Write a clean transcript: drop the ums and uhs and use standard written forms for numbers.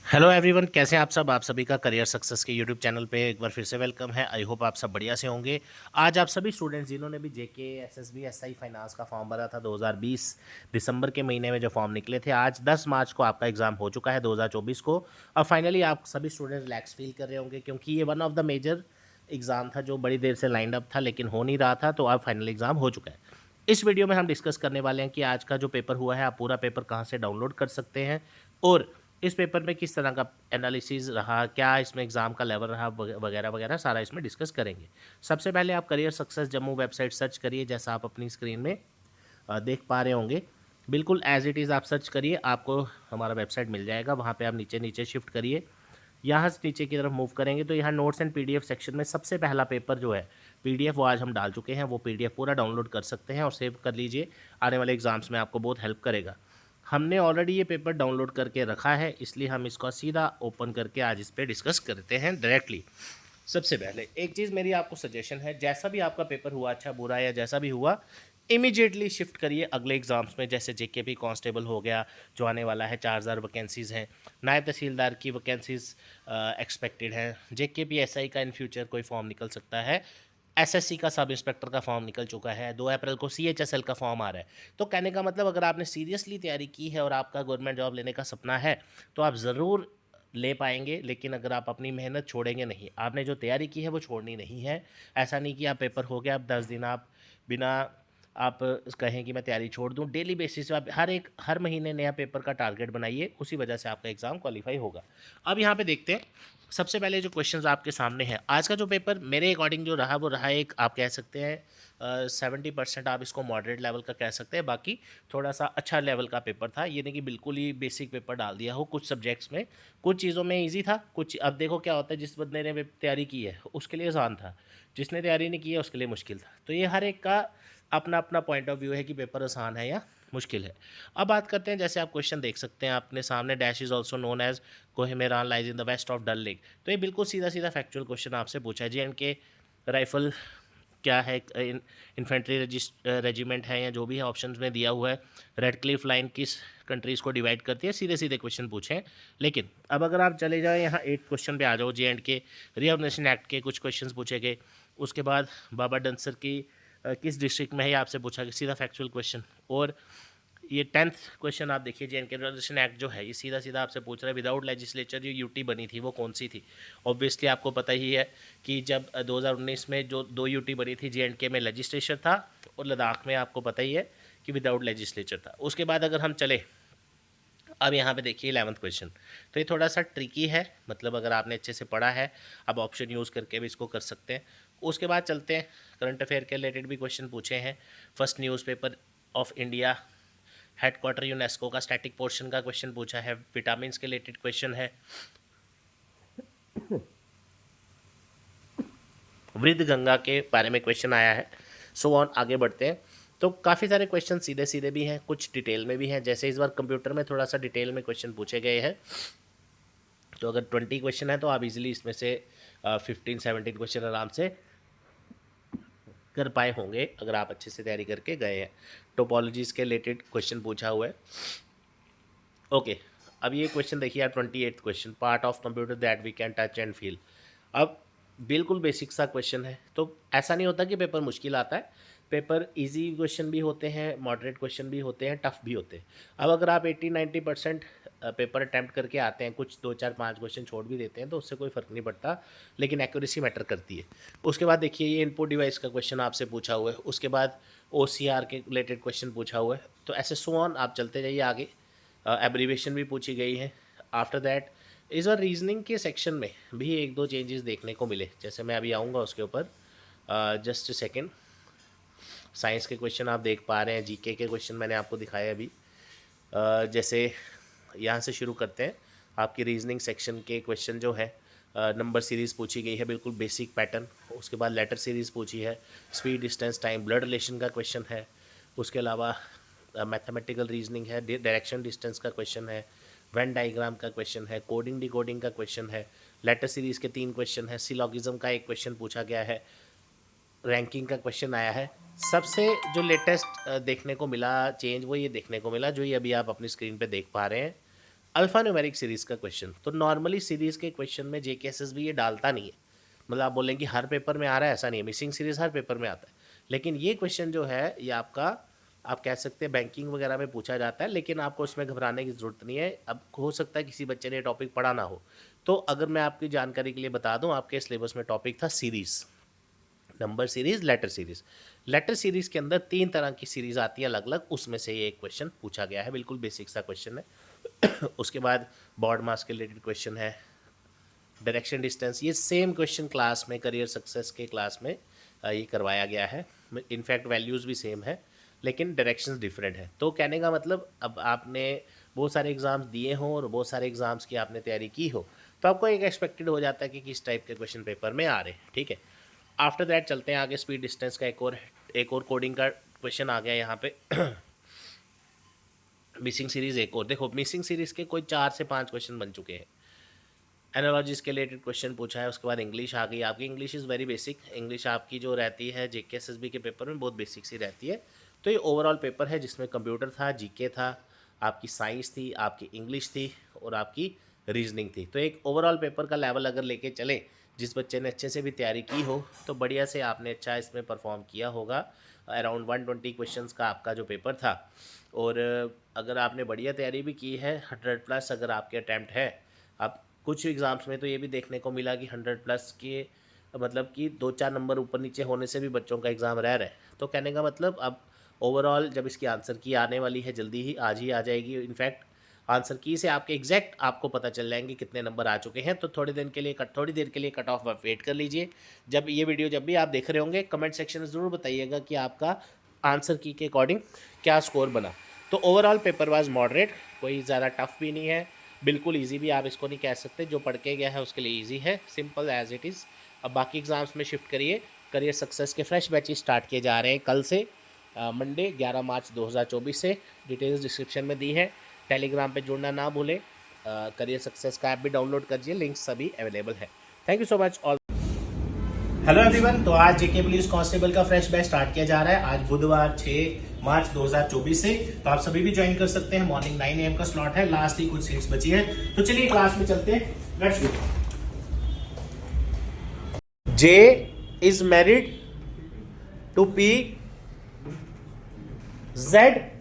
Hello everyone, कैसे हैं आप सब। आप सभी का करियर सक्सेस के यूट्यूब चैनल पे एक बार फिर से वेलकम है। आई होप आप सब बढ़िया से होंगे। आज आप सभी स्टूडेंट्स जिन्होंने भी जेके एसएसबी एसआई फाइनेंस का फॉर्म भरा था 2020 दिसंबर के महीने में जो फॉर्म निकले थे, आज 10 मार्च को आपका एग्जाम हो चुका है 2024 को। और फाइनली आप सभी स्टूडेंट रिलैक्स फील कर रहे होंगे क्योंकि ये one of the major exam था जो बड़ी देर से लाइंड अप था लेकिन हो नहीं रहा था, तो अब फाइनल एग्ज़ाम हो चुका है। इस वीडियो में हम डिस्कस करने वाले हैं कि आज का जो पेपर हुआ है आप पूरा पेपर कहाँ से डाउनलोड कर सकते हैं और इस पेपर में किस तरह का एनालिसिस रहा, क्या इसमें एग्ज़ाम का लेवल रहा, वगैरह वगैरह सारा इसमें डिस्कस करेंगे। सबसे पहले आप career success Jammu website search करिए, जैसा आप अपनी स्क्रीन में देख पा रहे होंगे। बिल्कुल एज इट इज़ आप सर्च करिए, आपको हमारा वेबसाइट मिल जाएगा। वहाँ पे आप नीचे नीचे शिफ्ट करिए, यहाँ से नीचे की तरफ मूव करेंगे तो यहाँ नोट्स एंड पीडीएफ सेक्शन में सबसे पहला पेपर जो है पीडीएफ, वो आज हम डाल चुके हैं। वो पीडीएफ पूरा डाउनलोड कर सकते हैं और सेव कर लीजिए, आने वाले एग्जाम्स में आपको बहुत हेल्प करेगा। हमने ऑलरेडी ये पेपर डाउनलोड करके रखा है, इसलिए हम इसको सीधा ओपन करके आज इस पर डिस्कस करते हैं डायरेक्टली। सबसे पहले एक चीज़ मेरी आपको सजेशन है, जैसा भी आपका पेपर हुआ, अच्छा बुरा या जैसा भी हुआ, इमीडिएटली शिफ्ट करिए अगले एग्जाम्स में। जैसे जेकेपी कांस्टेबल हो गया जो आने वाला है, 4000 वैकेंसीज़ हैं। नायब तहसीलदार की वैकेंसीज एक्सपेक्टेड हैं। जेकेपी एसआई का इन फ्यूचर कोई फॉर्म निकल सकता है। एसएससी का सब इंस्पेक्टर का फॉर्म निकल चुका है। 2 अप्रैल को सीएचएसएल का फॉर्म आ रहा है। तो कहने का मतलब, अगर आपने सीरियसली तैयारी की है और आपका गवर्नमेंट जॉब लेने का सपना है तो आप ज़रूर ले पाएंगे। लेकिन अगर आप अपनी मेहनत छोड़ेंगे नहीं, आपने जो तैयारी की है वो छोड़नी नहीं है। ऐसा नहीं कि आप पेपर हो गया अब 10 दिन आप बिना आप कहें कि मैं तैयारी छोड़ दूं। डेली बेसिस पे आप हर महीने नया पेपर का टारगेट बनाइए, उसी वजह से आपका एग्ज़ाम क्वालिफाई होगा। अब यहाँ पे देखते हैं सबसे पहले जो क्वेश्चंस आपके सामने हैं। आज का जो पेपर मेरे अकॉर्डिंग जो रहा वो रहा, एक आप कह सकते हैं 70% आप इसको मॉडरेट लेवल का कह सकते हैं। बाकी थोड़ा सा अच्छा लेवल का पेपर था, ये नहीं कि बिल्कुल ही बेसिक पेपर डाल दिया हो। कुछ सब्जेक्ट्स में कुछ चीज़ों में ईजी था, कुछ अब देखो क्या होता है, जिस बंदे ने तैयारी की है उसके लिए आसान था, जिसने तैयारी नहीं की है उसके लिए मुश्किल था। तो ये हर एक का अपना अपना पॉइंट ऑफ व्यू है कि पेपर आसान है या मुश्किल है। अब बात करते हैं, जैसे आप क्वेश्चन देख सकते हैं अपने सामने, dash is also known as Kohimaran lies in the west of Dal lake. तो ये बिल्कुल सीधा सीधा फैक्चुअल क्वेश्चन आपसे पूछा है। जे राइफल क्या है, इन्फेंट्री रेजिमेंट है या जो भी है, ऑप्शंस में दिया हुआ है। रेड क्लिफ लाइन किस कंट्रीज़ को डिवाइड करती है, सीधे सीधे क्वेश्चन पूछे। लेकिन अब अगर आप चले जाओ यहाँ 8 क्वेश्चन पे आ जाओ, जे रिऑर्गनाइजेशन एक्ट के कुछ क्वेश्चन पूछे गए। उसके बाद बाबा डंसर की किस डिस्ट्रिक्ट में है, आपसे पूछा गया, सीधा फैक्चुअल क्वेश्चन। और ये 10th क्वेश्चन आप देखिए, जे रिजर्वेशन एक्ट जो है ये सीधा सीधा आपसे पूछ रहा है, विदाउट लेजिस्लेचर जो यूटी बनी थी वो कौन सी थी। ऑब्वियसली आपको पता ही है कि जब 2019 में जो 2 यूटी बनी थी, जे में लेजिस्लेचर था और लद्दाख में आपको पता ही है कि विदाउट लेजिस्लेचर था। उसके बाद अगर हम चले, अब यहाँ पे देखिए 11th क्वेश्चन, तो ये थोड़ा सा ट्रिकी है, मतलब अगर आपने अच्छे से पढ़ा है अब ऑप्शन यूज़ करके भी इसको कर सकते हैं। उसके बाद चलते हैं, करंट अफेयर के रिलेटेड भी क्वेश्चन पूछे हैं। First newspaper of India, headquarter UNESCO का स्टैटिक पोर्शन का क्वेश्चन पूछा है। विटामिन के रिलेटेड क्वेश्चन है। वृद्ध गंगा के बारे में क्वेश्चन आया है। सो ऑन, आगे बढ़ते हैं। तो काफ़ी सारे क्वेश्चन सीधे सीधे भी हैं, कुछ डिटेल में भी हैं। जैसे इस बार कंप्यूटर में थोड़ा सा डिटेल में क्वेश्चन पूछे गए हैं। तो अगर 20 क्वेश्चन है तो आप इजीली इसमें से 15-17 क्वेश्चन आराम से कर पाए होंगे अगर आप अच्छे से तैयारी करके गए हैं। टोपोलॉजीज के रिलेटेड क्वेश्चन पूछा हुआ है। ओके, अब ये क्वेश्चन देखिए आप, 28th question, part of computer that we can touch and feel. अब बिल्कुल बेसिक सा क्वेश्चन है, तो ऐसा नहीं होता कि पेपर मुश्किल आता है। पेपर इजी क्वेश्चन भी होते हैं, मॉडरेट क्वेश्चन भी होते हैं, टफ भी होते हैं। अब अगर आप 80-90% पेपर अटैम्प्ट करके आते हैं, कुछ 2-4-5 क्वेश्चन छोड़ भी देते हैं तो उससे कोई फ़र्क नहीं पड़ता, लेकिन एक्यूरेसी मैटर करती है। उसके बाद देखिए ये इनपुट डिवाइस का क्वेश्चन आपसे पूछा हुआ है। उसके बाद OCR के रिलेटेड क्वेश्चन पूछा हुआ है। तो ऐसे सो ऑन आप चलते जाइए आगे। एब्रीवेशन भी पूछी गई है। आफ्टर दैट इस बार रीजनिंग के सेक्शन में भी 1-2 चेंजेस देखने को मिले, जैसे मैं अभी आऊँगा उसके ऊपर, जस्ट सेकेंड। साइंस के क्वेश्चन आप देख पा रहे हैं, जीके के क्वेश्चन मैंने आपको दिखाया अभी। जैसे यहाँ से शुरू करते हैं, आपकी रीजनिंग सेक्शन के क्वेश्चन जो है, नंबर सीरीज़ पूछी गई है, बिल्कुल बेसिक पैटर्न। उसके बाद लेटर सीरीज़ पूछी है, speed, distance, time, blood relation का क्वेश्चन है। उसके अलावा मैथमेटिकल रीजनिंग है, डायरेक्शन डिस्टेंस का क्वेश्चन है, वेन डाइग्राम का क्वेश्चन है, कोडिंग डिकोडिंग का क्वेश्चन है। लेटर सीरीज़ के 3 क्वेश्चन है। सिलॉगिज्म का एक क्वेश्चन पूछा गया है। रैंकिंग का क्वेश्चन आया है। सबसे जो लेटेस्ट देखने को मिला चेंज, वो ये देखने को मिला जो ये अभी आप अपनी स्क्रीन पे देख पा रहे हैं। अल्फा न्यूमेरिक सीरीज का क्वेश्चन, तो नॉर्मली सीरीज के क्वेश्चन में जेके एसएसबी ये डालता नहीं है, मतलब आप बोलेंगे कि हर पेपर में आ रहा है, ऐसा नहीं है, मिसिंग सीरीज हर पेपर में आता है, लेकिन ये क्वेश्चन जो है ये आपका आप कह सकते हैं बैंकिंग वगैरह में पूछा जाता है, लेकिन आपको उसमें घबराने की ज़रूरत नहीं है। अब हो सकता है किसी बच्चे ने टॉपिक पढ़ा ना हो, तो अगर मैं आपकी जानकारी के लिए बता दूं, आपके सिलेबस में टॉपिक था series, number series, letter series. Letter series के अंदर 3 तरह की सीरीज आती है अलग अलग, उसमें से ये एक क्वेश्चन पूछा गया है, बिल्कुल बेसिक सा क्वेश्चन है। उसके बाद बॉड मास के रिलेटेड क्वेश्चन है, डायरेक्शन डिस्टेंस, ये सेम क्वेश्चन क्लास में करियर सक्सेस के क्लास में ये करवाया गया है, इनफैक्ट वैल्यूज़ भी सेम है लेकिन डायरेक्शंस डिफरेंट है। तो कहने का मतलब अब आपने बहुत सारे एग्ज़ाम्स दिए हों और बहुत सारे एग्ज़ाम्स की आपने तैयारी की हो, तो आपको एक एक्सपेक्टेड हो जाता है कि किस टाइप के क्वेश्चन पेपर में आ रहे हैं, ठीक है। आफ्टर दैट चलते हैं आगे, स्पीड डिस्टेंस का एक और कोडिंग का क्वेश्चन आ गया यहाँ पे। मिसिंग सीरीज़ एक और देखो, मिसिंग सीरीज़ के कोई 4 से 5 क्वेश्चन बन चुके हैं। एनालॉजीज के रिलेटेड क्वेश्चन पूछा है, उसके बाद इंग्लिश आ गई आपकी। English is very basic, English आपकी जो रहती है जेके एसएसबी के पेपर में बहुत बेसिक सी रहती है। तो ये ओवरऑल पेपर है जिसमें कंप्यूटर था, जीके था, आपकी साइंस थी, आपकी इंग्लिश थी और आपकी रीजनिंग थी। तो एक ओवरऑल पेपर का लेवल अगर लेके चले, जिस बच्चे ने अच्छे से भी तैयारी की हो तो बढ़िया से आपने अच्छा इसमें परफॉर्म किया होगा। अराउंड 120 क्वेश्चंस का आपका जो पेपर था, और अगर आपने बढ़िया तैयारी भी की है, 100+ अगर आपके अटैम्प्ट है। अब कुछ एग्ज़ाम्स में तो ये भी देखने को मिला कि 100+ के मतलब कि 2-4 नंबर ऊपर नीचे होने से भी बच्चों का एग्ज़ाम रह रहा है। तो कहने का मतलब अब ओवरऑल जब इसकी आंसर की आने वाली है जल्दी ही, आज ही आ जाएगी, इनफैक्ट आंसर की से आपके एग्जैक्ट आपको पता चल जाएंगे कितने नंबर आ चुके हैं। तो थोड़ी देर के लिए कट ऑफ वेट कर लीजिए। जब ये वीडियो जब भी आप देख रहे होंगे, कमेंट सेक्शन में ज़रूर बताइएगा कि आपका आंसर की के अकॉर्डिंग क्या स्कोर बना। तो ओवरऑल पेपर वाज मॉडरेट, कोई ज़्यादा टफ भी नहीं है, बिल्कुल ईजी भी आप इसको नहीं कह सकते, जो पढ़ के गया है उसके लिए ईजी है, सिंपल एज इट इज़। अब बाकी एग्ज़ाम्स में शिफ्ट करिए। करियर सक्सेस के फ्रेश बैचेस स्टार्ट किए जा रहे हैं कल से, मंडे 11 मार्च 2024 से। डिटेल्स डिस्क्रिप्शन में दी है। टेलीग्राम पे जुड़ना ना भूलें। करियर सक्सेस का ऐप भी डाउनलोड करिए, लिंक सभी अवेलेबल है। Thank you so much all. Hello everyone, तो आज जेके पुलिस कांस्टेबल का फ्रेश बैच स्टार्ट किया जा रहा है, आज बुधवार 6 मार्च 2024 से। तो आप सभी भी ज्वाइन कर सकते हैं, मॉर्निंग 9 AM का स्लॉट है, लास्ट ही कुछ सीट्स बची है। तो चलिए क्लास में चलते हैं, let's go. J is married to P, Z